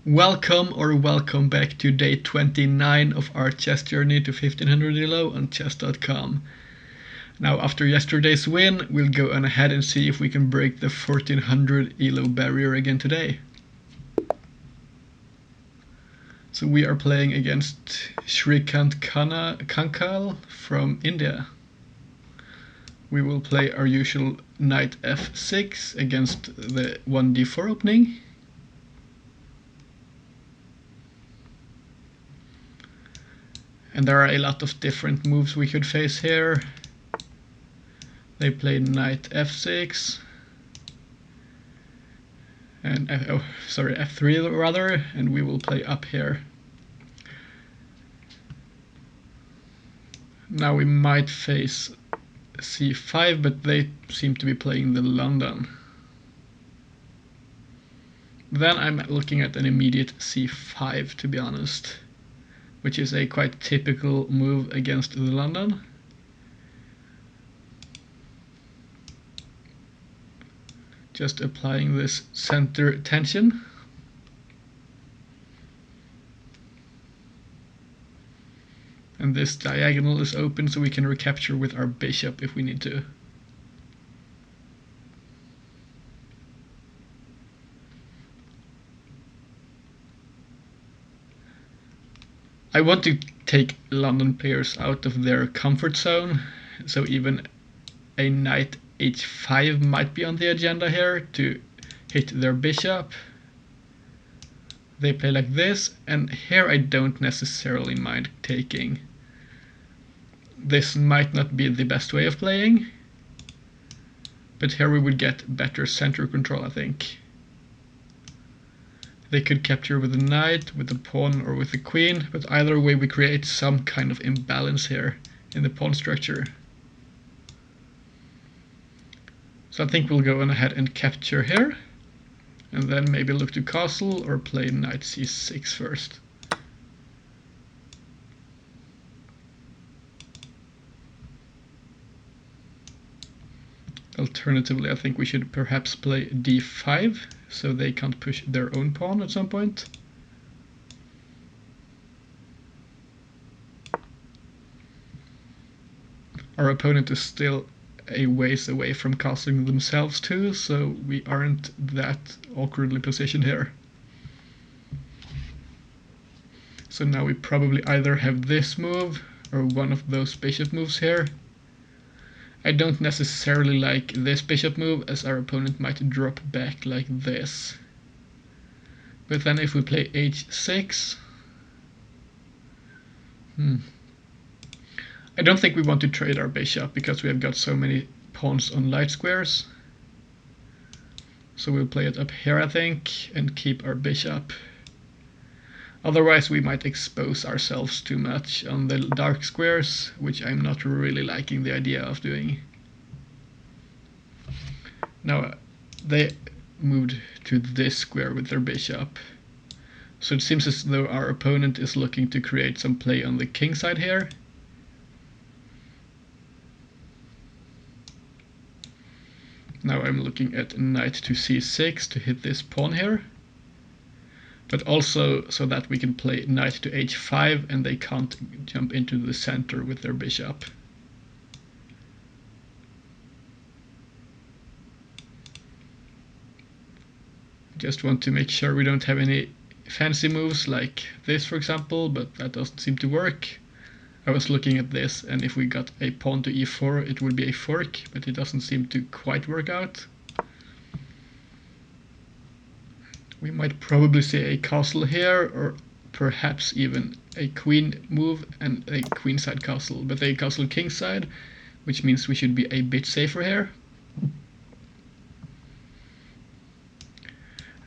Welcome back to day 29 of our chess journey to 1500 ELO on chess.com. Now after yesterday's win, we'll go on ahead and see if we can break the 1400 ELO barrier again today. So we are playing against Shrikant Kankal from India. We will play our usual knight f6 against the 1d4 opening. And there are a lot of different moves we could face here. They played knight f6 and f3 rather, and we will play up here. Now we might face c5, but they seem to be playing the London. Then I'm looking at an immediate c5, to be honest, which is a quite typical move against the London. Just applying this center tension. And this diagonal is open, so we can recapture with our bishop if we need to. I want to take London players out of their comfort zone, so even a knight h5 might be on the agenda here to hit their bishop. They play like this, and here I don't necessarily mind taking. This might not be the best way of playing, but here we would get better center control, I think. They could capture with the knight, with the pawn, or with the queen, but either way we create some kind of imbalance here in the pawn structure. So I think we'll go on ahead and capture here, and then maybe look to castle or play knight c6 first. Alternatively, I think we should perhaps play d5, so they can't push their own pawn at some point. Our opponent is still a ways away from castling themselves too, so we aren't that awkwardly positioned here. So now we probably either have this move or one of those bishop moves here. I don't necessarily like this bishop move, as our opponent might drop back like this. But then if we play h6, I don't think we want to trade our bishop because we have got so many pawns on light squares. So we'll play it up here, I think, and keep our bishop. Otherwise we might expose ourselves too much on the dark squares, which I'm not really liking the idea of doing. Now they moved to this square with their bishop. So it seems as though our opponent is looking to create some play on the king side here. Now I'm looking at knight to c6 to hit this pawn here, but also so that we can play knight to h5 and they can't jump into the center with their bishop. Just want to make sure we don't have any fancy moves like this, for example, but that doesn't seem to work. I was looking at this, and if we got a pawn to e4 it would be a fork, but it doesn't seem to quite work out. We might probably see a castle here, or perhaps even a queen move and a queenside castle, but a castle kingside, which means we should be a bit safer here.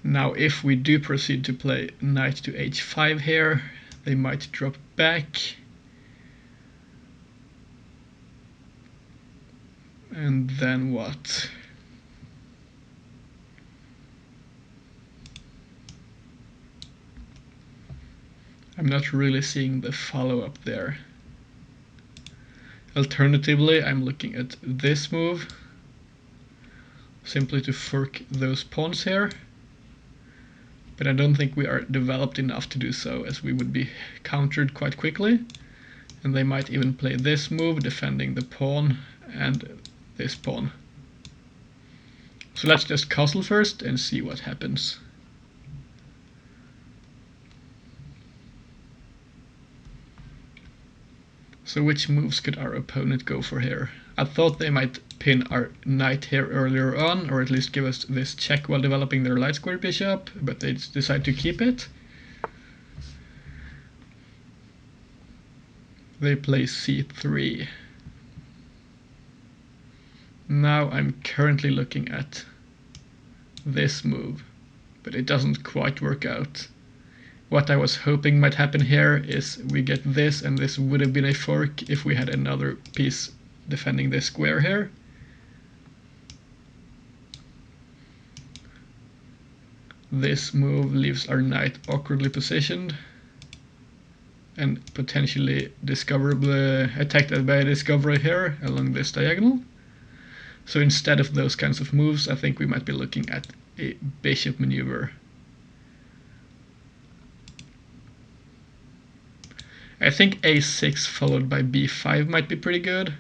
Now if we do proceed to play knight to h5 here, they might drop back. And then what? I'm not really seeing the follow-up there. Alternatively, I'm looking at this move, simply to fork those pawns here. but I don't think we are developed enough to do so, as we would be countered quite quickly. And they might even play this move, defending the pawn and this pawn. So let's just castle first and see what happens. So which moves could our opponent go for here? I thought they might pin our knight here earlier on, or at least give us this check while developing their light square bishop, but they decide to keep it. They play c3. Now I'm currently looking at this move, but it doesn't quite work out. What I was hoping might happen here is we get this, and this would have been a fork if we had another piece defending this square here. This move leaves our knight awkwardly positioned and potentially attacked by a discovery here along this diagonal. So instead of those kinds of moves, I think we might be looking at a bishop maneuver. I think a6 followed by b5 might be pretty good.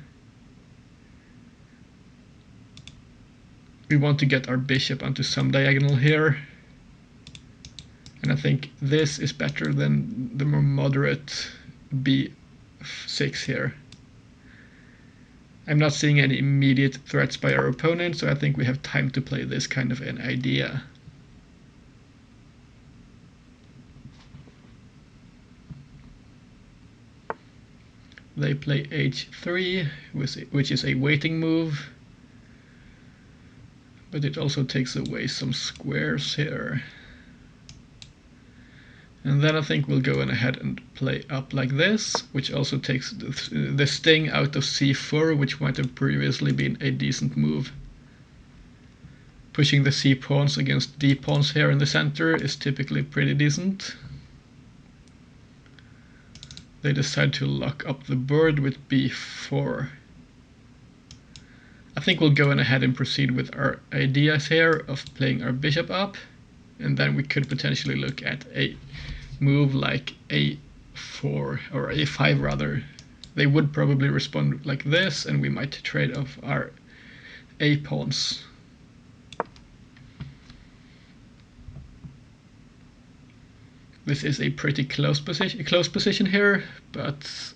We want to get our bishop onto some diagonal here. And I think this is better than the more moderate b6 here. I'm not seeing any immediate threats by our opponent, so I think we have time to play this kind of an idea. They play h3, which is a waiting move, but it also takes away some squares here. And then I think we'll go ahead and play up like this, which also takes the sting out of c4, which might have previously been a decent move. Pushing the c pawns against d pawns here in the center is typically pretty decent. They decide to lock up the board with b4. I think we'll go ahead and proceed with our ideas here of playing our bishop up, and then we could potentially look at a move like a4 or a5 rather. They would probably respond like this, and we might trade off our a pawns. This is a pretty close position here, but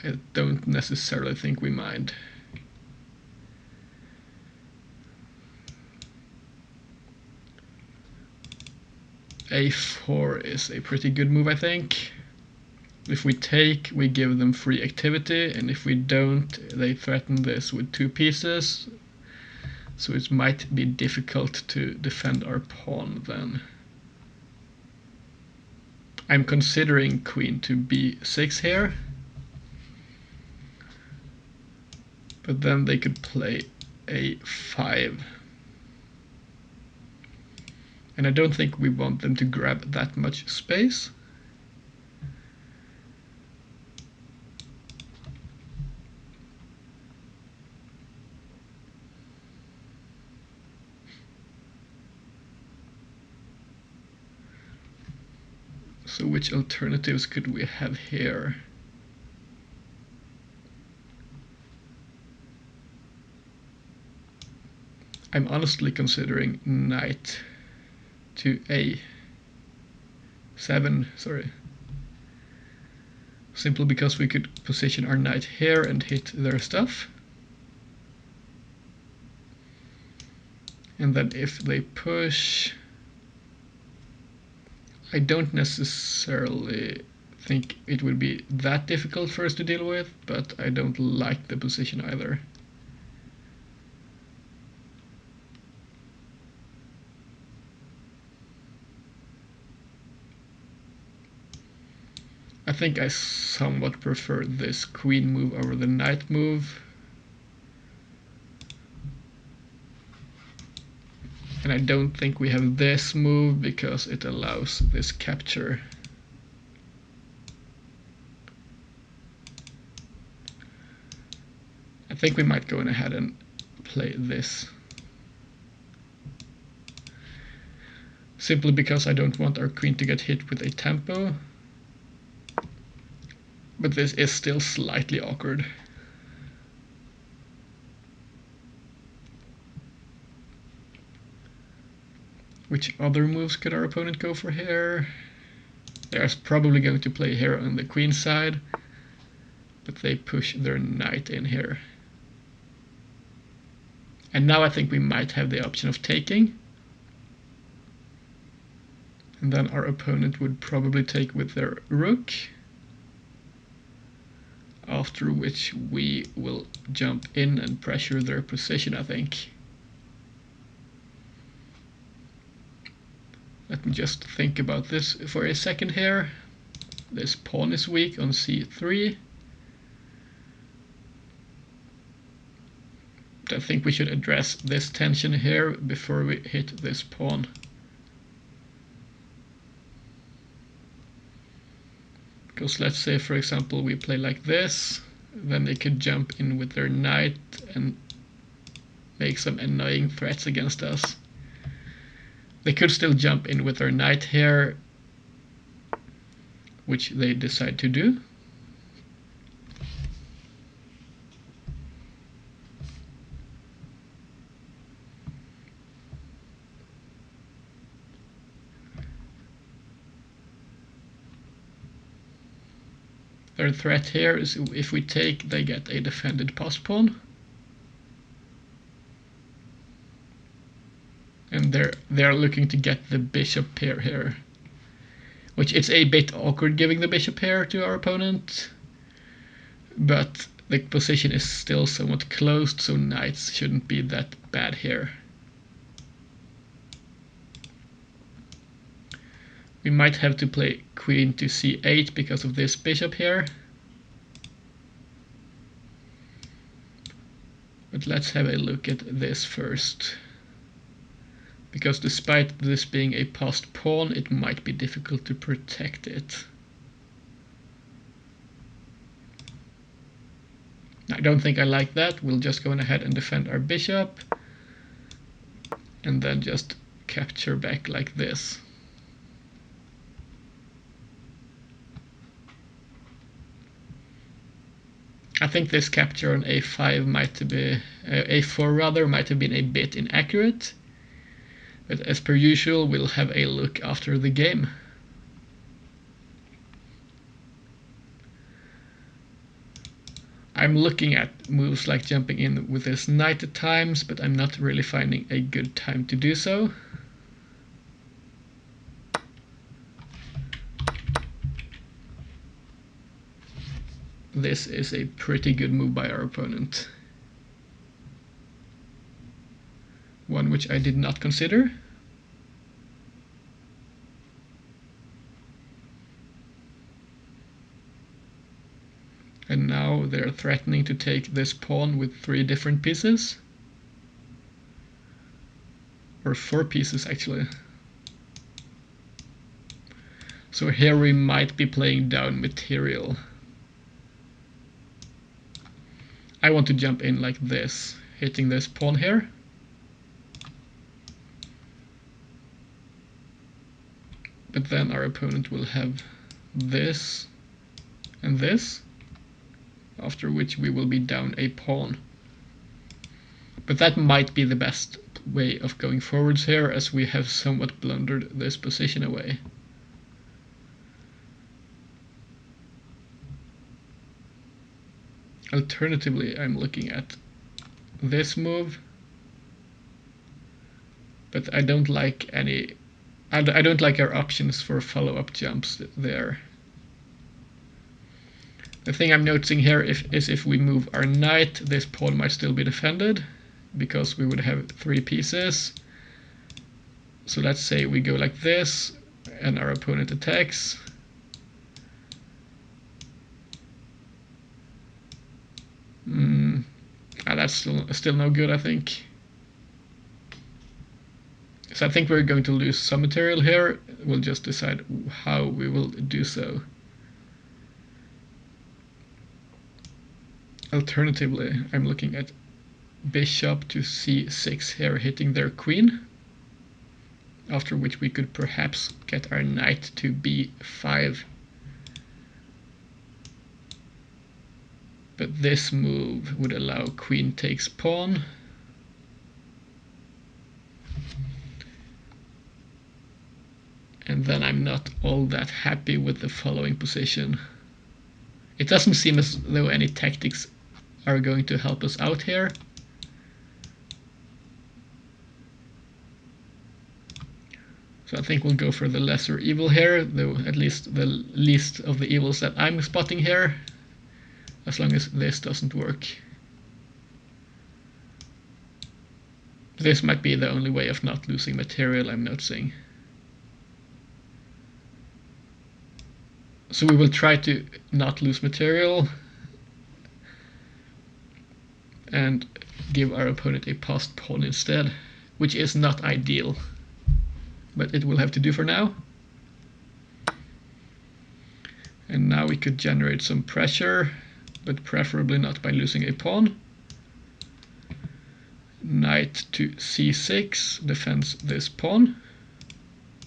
I don't necessarily think we mind. a4 is a pretty good move, I think. If we take, we give them free activity, and if we don't, they threaten this with two pieces. So it might be difficult to defend our pawn then. I'm considering queen to b6 here, but then they could play a5. And I don't think we want them to grab that much space. So which alternatives could we have here? I'm honestly considering knight to a7, sorry. Simply because we could position our knight here and hit their stuff. And then if they push, I don't necessarily think it would be that difficult for us to deal with, but I don't like the position either. I think I somewhat prefer this queen move over the knight move. And I don't think we have this move because it allows this capture. I think we might go ahead and play this. simply because I don't want our queen to get hit with a tempo. But this is still slightly awkward. Which other moves could our opponent go for here? They're probably going to play here on the queen side, but they push their knight in here. And now I think we might have the option of taking. And then our opponent would probably take with their rook. After which we will jump in and pressure their position, I think. Let me just think about this for a second here. This pawn is weak on c3. I think we should address this tension here before we hit this pawn. Because let's say, for example, we play like this, then they could jump in with their knight and make some annoying threats against us. They could still jump in with their knight here, which they decide to do. Their threat here is if we take, they get a defended passed pawn. And they're looking to get the bishop pair here. Which it's a bit awkward giving the bishop pair to our opponent. But the position is still somewhat closed, so knights shouldn't be that bad here. We might have to play queen to c8 because of this bishop here. But let's have a look at this first. Because despite this being a passed pawn, it might be difficult to protect it. I don't think I like that. We'll just go ahead and defend our bishop. And then just capture back like this. I think this capture on a5 might be, a4 rather, might have been a bit inaccurate. But as per usual, we'll have a look after the game. I'm looking at moves like jumping in with this knight at times, but I'm not really finding a good time to do so. This is a pretty good move by our opponent. One which I did not consider. And now they're threatening to take this pawn with 3 different pieces. Or 4 pieces actually. So here we might be playing down material. I want to jump in like this, hitting this pawn here. But then our opponent will have this and this, after which we will be down a pawn. But that might be the best way of going forwards here, as we have somewhat blundered this position away. Alternatively, I'm looking at this move, but I don't like any. I don't like our options for follow-up jumps there. The thing I'm noticing here is if we move our knight, this pawn might still be defended, because we would have 3 pieces. So let's say we go like this, and our opponent attacks. That's still no good, I think. So I think we're going to lose some material here. We'll just decide how we will do so. Alternatively, I'm looking at bishop to c6 here, hitting their queen. after which we could perhaps get our knight to b5. But this move would allow queen takes pawn. And then I'm not all that happy with the following position. It doesn't seem as though any tactics are going to help us out here. So I think we'll go for the lesser evil here, though at least the least of the evils that I'm spotting here, as long as this doesn't work. This might be the only way of not losing material, I'm noticing. So we will try to not lose material and give our opponent a passed pawn instead, which is not ideal, but it will have to do for now. And now we could generate some pressure, but preferably not by losing a pawn. Knight to c6 defends this pawn.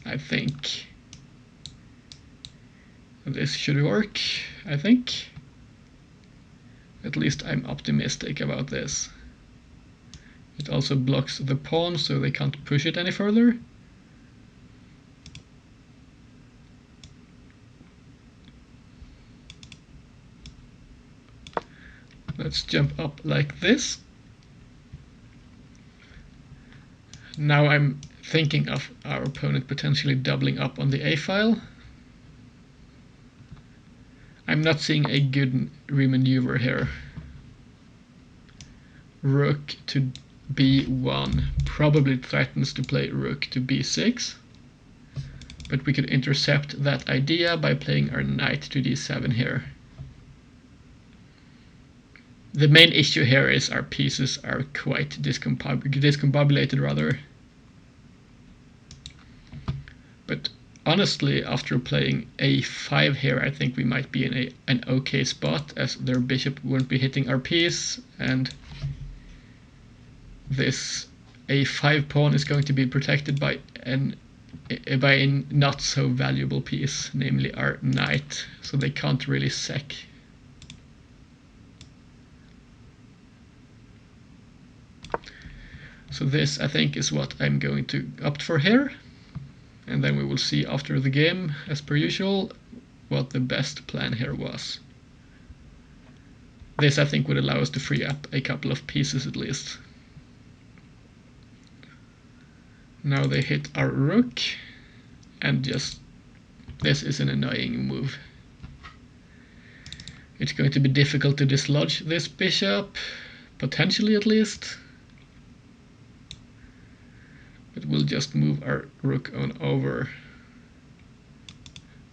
I think this should work, I think. At least I'm optimistic about this. It also blocks the pawn, so they can't push it any further. Let's jump up like this. Now I'm thinking of our opponent potentially doubling up on the a-file. I'm not seeing a good remaneuver here. Rook to b1 probably threatens to play rook to b6, but we could intercept that idea by playing our knight to d7 here. The main issue here is our pieces are quite discombobulated rather. But honestly, after playing a5 here, I think we might be in an okay spot, as their bishop won't be hitting our piece, and this a5 pawn is going to be protected by a not so valuable piece, namely our knight, so they can't really sec. So this, I think, is what I'm going to opt for here. And then we will see after the game, as per usual, what the best plan here was. This, I think, would allow us to free up a couple of pieces at least. Now they hit our rook, and just, this is an annoying move. It's going to be difficult to dislodge this bishop, potentially at least. But we'll just move our rook on over.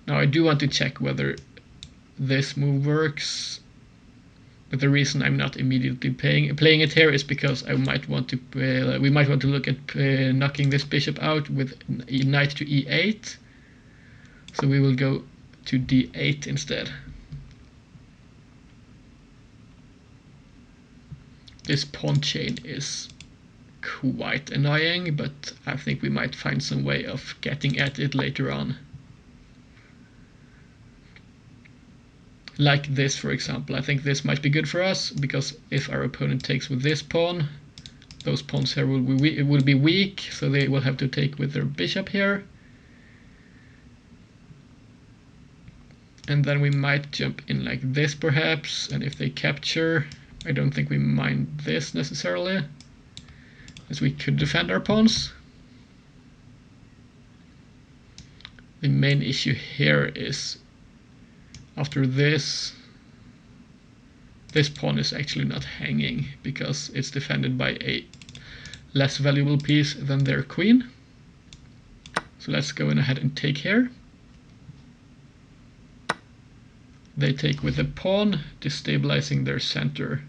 Now I do want to check whether this move works, but the reason I'm not immediately playing it here is because I might want to we might want to look at knocking this bishop out with knight to e8. So we will go to d8 instead. This pawn chain is quite annoying, but I think we might find some way of getting at it later on. Like this, for example. I think this might be good for us, because if our opponent takes with this pawn, those pawns here will be weak, so they will have to take with their bishop here. And then we might jump in like this perhaps, and if they capture, I don't think we mind this necessarily, as we could defend our pawns. The main issue here is after this pawn is actually not hanging because it's defended by a less valuable piece than their queen. So let's go ahead and take here. They take with the pawn, destabilizing their center.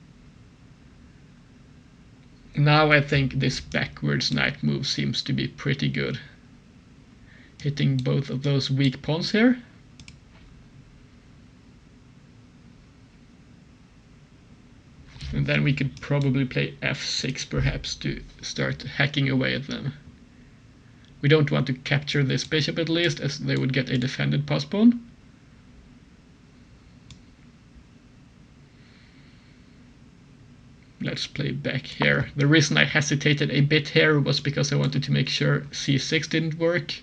Now I think this backwards knight move seems to be pretty good, hitting both of those weak pawns here. And then we could probably play f6 perhaps to start hacking away at them. We don't want to capture this bishop at least, as they would get a defended pass pawn. Let's play back here. The reason I hesitated a bit here was because I wanted to make sure c6 didn't work,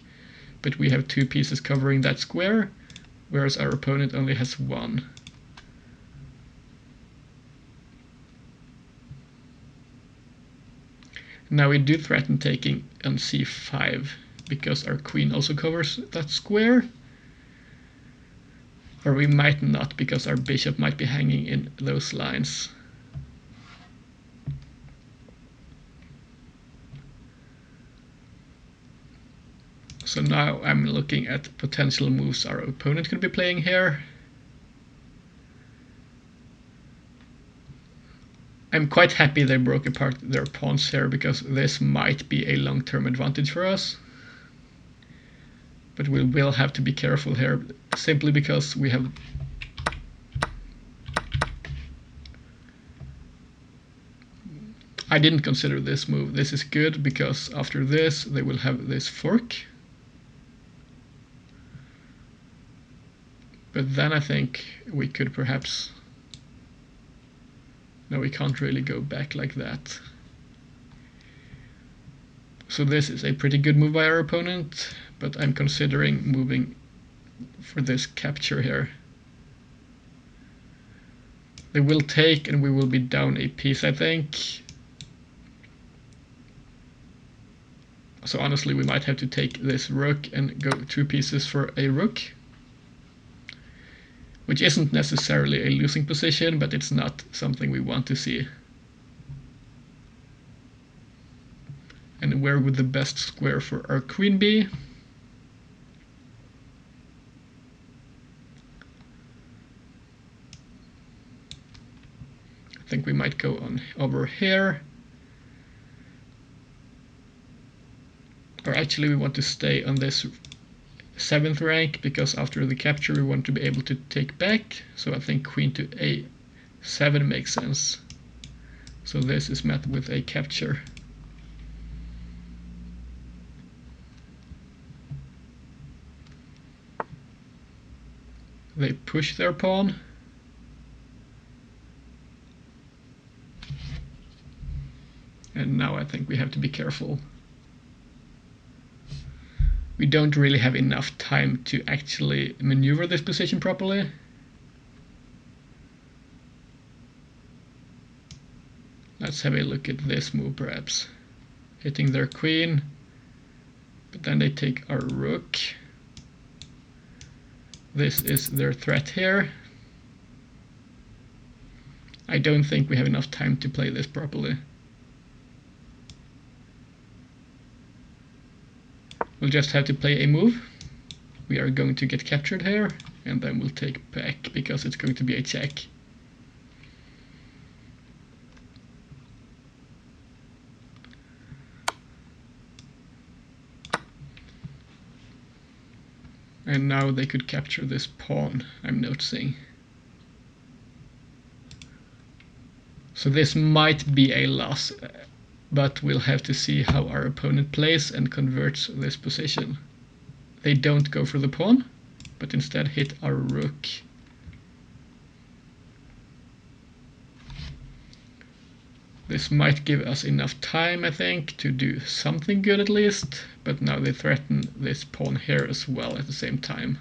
but we have 2 pieces covering that square, whereas our opponent only has 1. Now we do threaten taking on c5, because our queen also covers that square. Or we might not, because our bishop might be hanging in those lines. So now I'm looking at potential moves our opponent could be playing here. I'm quite happy they broke apart their pawns here, because this might be a long-term advantage for us. But we will have to be careful here, simply because we have... I didn't consider this move. This is good, because after this they will have this fork. But then I think we could perhaps... No, we can't really go back like that. So this is a pretty good move by our opponent, but I'm considering moving for this capture here. They will take and we will be down a piece, I think. So honestly, we might have to take this rook and go 2 pieces for a rook, which isn't necessarily a losing position, but it's not something we want to see. And where would the best square for our queen be? I think we might go on over here. Or actually we want to stay on this 7th rank, because after the capture we want to be able to take back. So I think queen to a7 makes sense. So this is met with a capture. They push their pawn. And now I think we have to be careful. We don't really have enough time to actually maneuver this position properly. Let's have a look at this move perhaps. Hitting their queen, but then they take our rook. This is their threat here. I don't think we have enough time to play this properly. We'll just have to play a move. We are going to get captured here, and then we'll take back, because it's going to be a check. And now they could capture this pawn, I'm noticing. So this might be a loss, but we'll have to see how our opponent plays and converts this position. They don't go for the pawn, but instead hit our rook. This might give us enough time, I think, to do something good at least, but now they threaten this pawn here as well at the same time.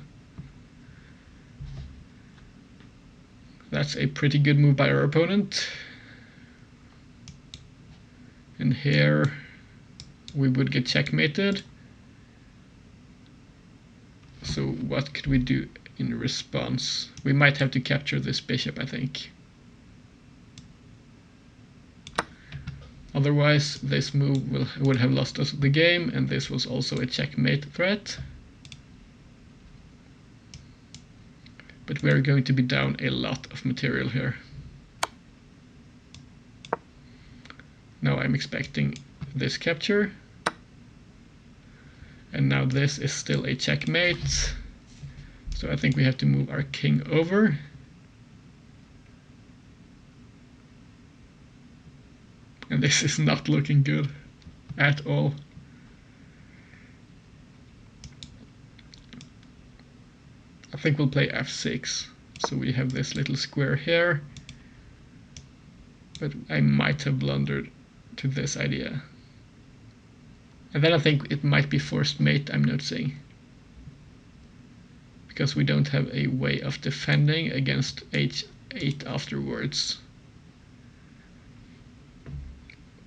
That's a pretty good move by our opponent. And here we would get checkmated. So what could we do in response? We might have to capture this bishop, I think. Otherwise, this move would have lost us the game, and this was also a checkmate threat. But we're going to be down a lot of material here. Now I'm expecting this capture. And now this is still a checkmate. So I think we have to move our king over. And this is not looking good at all. think we'll play f6. So we have this little square here. But I might have blundered to this idea. And then I think it might be forced mate, I'm noticing. Because we don't have a way of defending against h8 afterwards.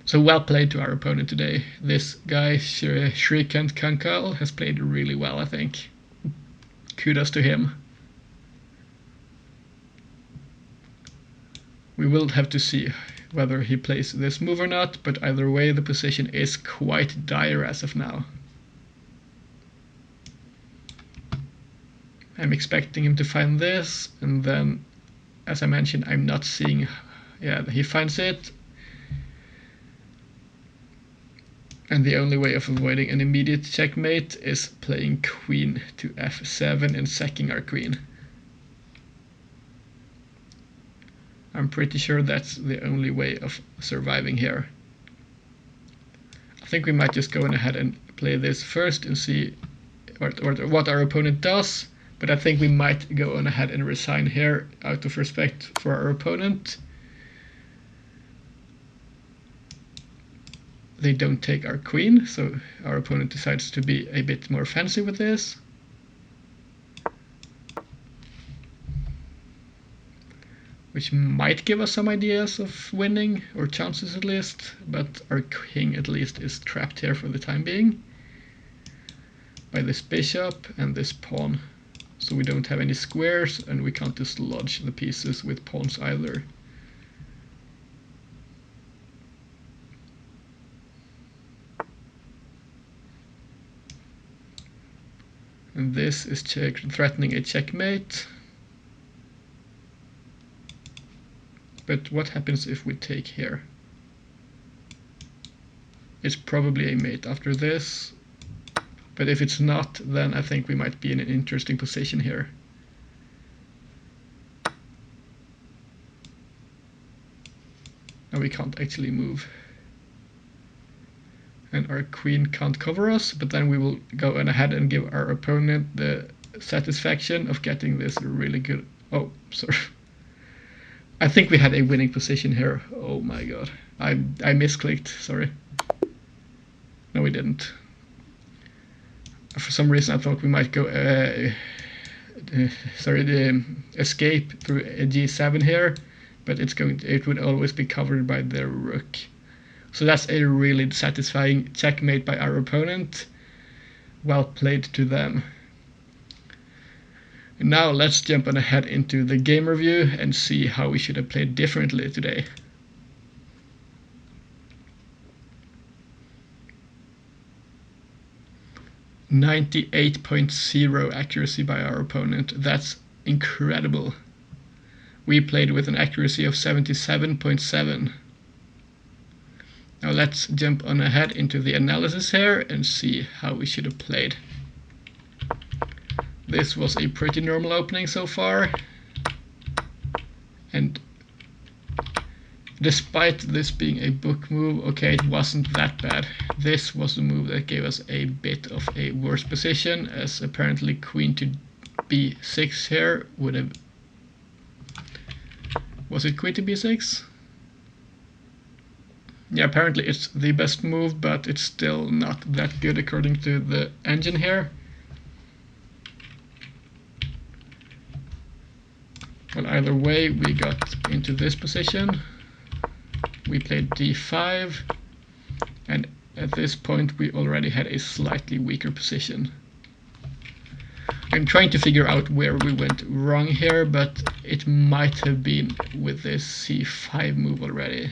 So well played to our opponent today. This guy, Shrikant Kankal, has played really well, I think. Kudos to him. We will have to see whether he plays this move or not, but either way the position is quite dire as of now. I'm expecting him to find this, and then, as I mentioned, I'm not seeing... Yeah, he finds it. And the only way of avoiding an immediate checkmate is playing queen to f7 and sacking our queen. I'm pretty sure that's the only way of surviving here. I think we might just go on ahead and play this first and see what our opponent does. But I think we might go on ahead and resign here out of respect for our opponent. They don't take our queen, so our opponent decides to be a bit more fancy with this. Which might give us some ideas of winning, or chances at least, but our king at least is trapped here for the time being by this bishop and this pawn. So we don't have any squares, and we can't dislodge the pieces with pawns either. And this is threatening a checkmate. But what happens if we take here? It's probably a mate after this. But if it's not, then I think we might be in an interesting position here. Now we can't actually move. And our queen can't cover us, but then we will go on ahead and give our opponent the satisfaction of getting this really good... Oh, sorry. I think we had a winning position here. Oh my god. I misclicked, sorry. No, we didn't. For some reason I thought we might go escape through a g7 here, but it would always be covered by the rook. So that's a really satisfying checkmate by our opponent. Well played to them. And now let's jump on ahead into the game review and see how we should have played differently today. .98 accuracy by our opponent. That's incredible. We played with an accuracy of 77.7. Now let's jump on ahead into the analysis here and see how we should have played. This was a pretty normal opening so far. And despite this being a book move, okay, it wasn't that bad. This was the move that gave us a bit of a worse position, as apparently queen to b6 here would have... Was it queen to b6? Yeah, apparently it's the best move, but it's still not that good according to the engine here. Well, either way, we got into this position. We played d5, and at this point we already had a slightly weaker position. I'm trying to figure out where we went wrong here, but it might have been with this c5 move already.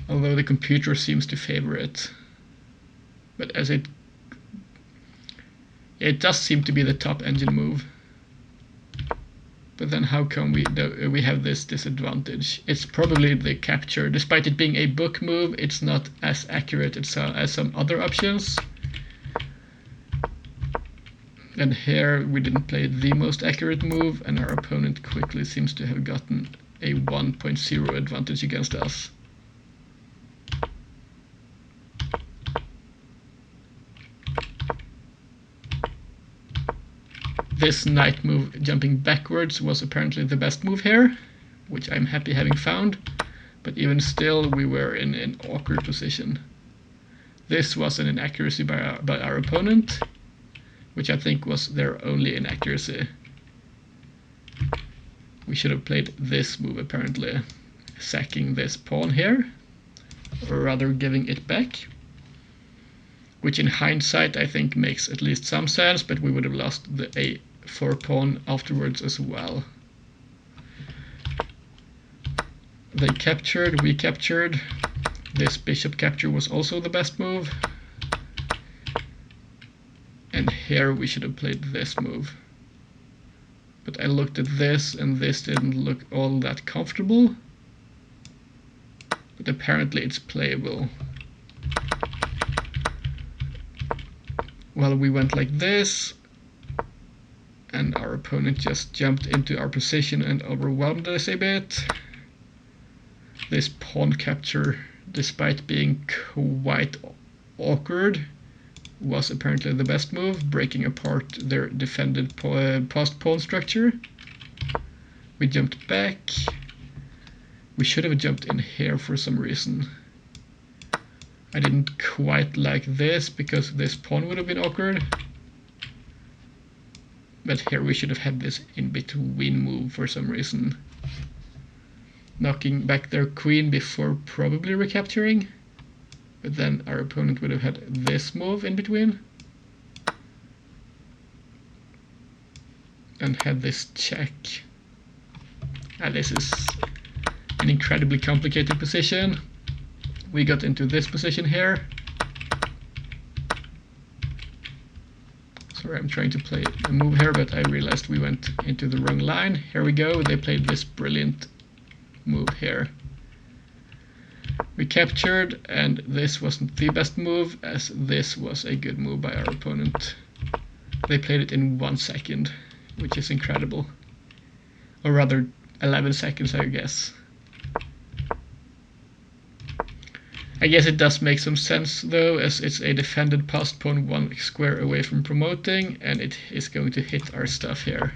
Although the computer seems to favor it. But as it does seem to be the top engine move. But then how come we have this disadvantage? It's probably the capture. Despite it being a book move, it's not as accurate as some other options. And here we didn't play the most accurate move, and our opponent quickly seems to have gotten a 1.0 advantage against us. this knight move jumping backwards was apparently the best move here, which I'm happy having found, but even still we were in an awkward position. This was an inaccuracy by our opponent, which I think was their only inaccuracy. We should have played this move apparently, sacking this pawn here, or rather giving it back, which in hindsight I think makes at least some sense, but we would have lost the a4 pawn afterwards as well. They captured, we captured. This bishop capture was also the best move. And here we should have played this move. But I looked at this and this didn't look all that comfortable. But apparently it's playable. Well, we went like this, and our opponent just jumped into our position and overwhelmed us a bit. This pawn capture, despite being quite awkward, was apparently the best move, breaking apart their defended passed pawn structure. We jumped back. We should have jumped in here for some reason. I didn't quite like this because this pawn would have been awkward. But here we should have had this in-between move for some reason. Knocking back their queen before probably recapturing. But then our opponent would have had this move in between. And had this check. And this is an incredibly complicated position. We got into this position here. Sorry, I'm trying to play a move here, but I realized we went into the wrong line. Here we go, they played this brilliant move here. We captured, and this wasn't the best move, as this was a good move by our opponent. They played it in 1 second, which is incredible. Or rather, 11 seconds, I guess. I guess it does make some sense though, as it's a defended passed pawn 1 square away from promoting, and it is going to hit our stuff here.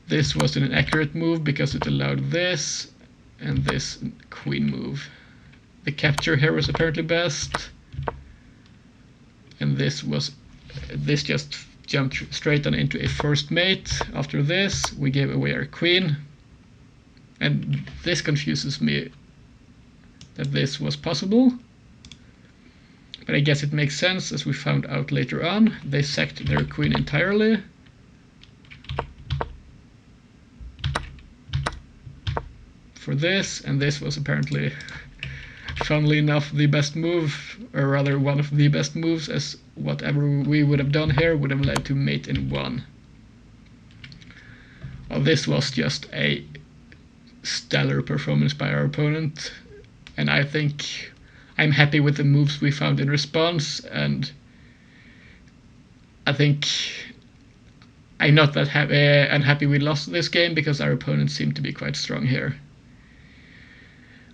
This was an inaccurate move because it allowed this and this queen move. The capture here was apparently best, and this just jumped straight on into a first mate. After this, we gave away our queen, and this confuses me that this was possible. But I guess it makes sense, as we found out later on. They sacked their queen entirely. For this, and this was apparently, funnily enough, the best move, or rather one of the best moves, as whatever we would have done here would have led to mate in 1. Well, this was just a stellar performance by our opponent, and I think I'm happy with the moves we found in response, and I think I'm not that unhappy we lost this game, because our opponent seemed to be quite strong here.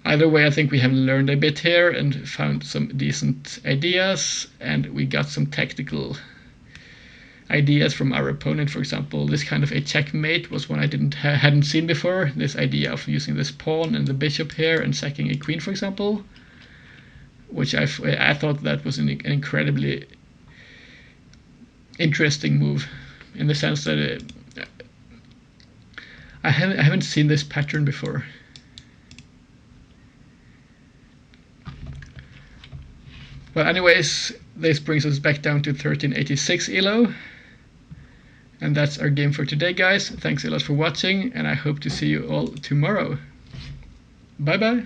Either way, I think we have learned a bit here and found some decent ideas, and we got some tactical ideas from our opponent. For example, this kind of a checkmate was one I hadn't seen before. This idea of using this pawn and the bishop here and sacking a queen, for example, which I thought that was an incredibly interesting move, in the sense that I haven't seen this pattern before. Well, anyways, this brings us back down to 1386 ELO. And that's our game for today, guys. Thanks a lot for watching, and I hope to see you all tomorrow. Bye bye.